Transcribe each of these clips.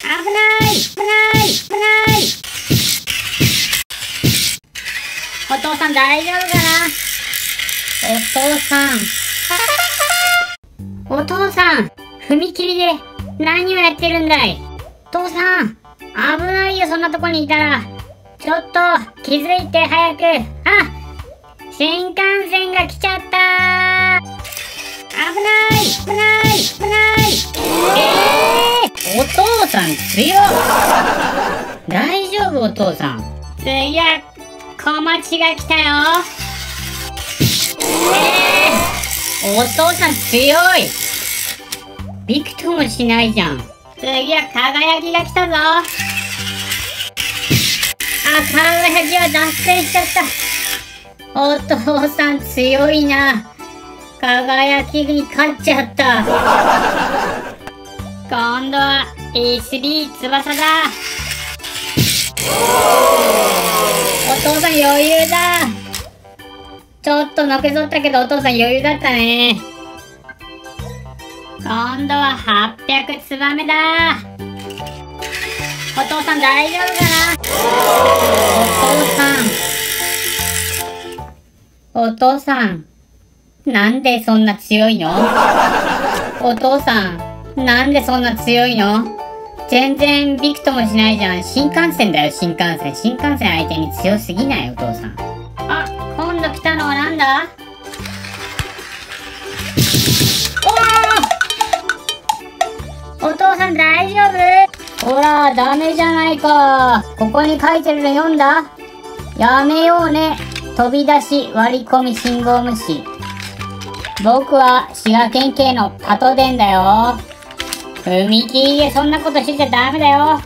危ない危ない危ない。お父さん大丈夫かな。お父さん。お父さん、踏切で何をやってるんだい。お父さん、危ないよ、そんなとこにいたら。ちょっと気づいて早く。新幹線が来ちゃったー。危ない危ない危ない。お父さん強っ。大丈夫お父さん。次は小町が来たよ。お父さん強い。びくともしないじゃん。次は輝きが来たぞ。輝きは脱線しちゃった。お父さん強いな。輝きに勝っちゃった。今度は E3 翼だ。お父さん余裕だ。ちょっとのけぞったけどお父さん余裕だったね。今度は800ツバメだ。お父さん大丈夫かな。お父さんなんでそんな強いの。お父さんなんでそんな強いの。全然びくともしないじゃん。新幹線だよ、新幹線。新幹線相手に強すぎない、お父さん。今度来たのはなんだ。お父さん大丈夫。ほらダメじゃないか。ここに書いてるの読んだ。やめようね。飛び出し割り込み信号無視。僕は滋賀県警のパトデンだよ。踏切でそんなことしてちゃダメだよ。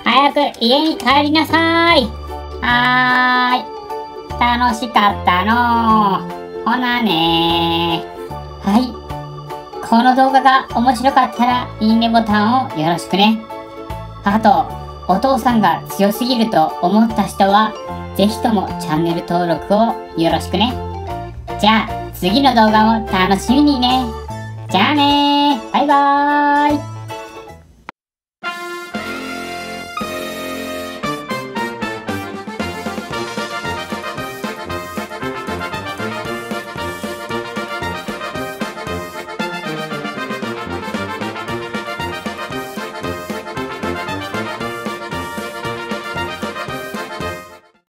早く家に帰りなさい。はーい。楽しかったの。ほなねー。はい。この動画が面白かったらいいねボタンをよろしくね。あと、お父さんが強すぎると思った人はぜひともチャンネル登録をよろしくね。じゃあ次の動画も楽しみにね。じゃあねー。バイバーイ。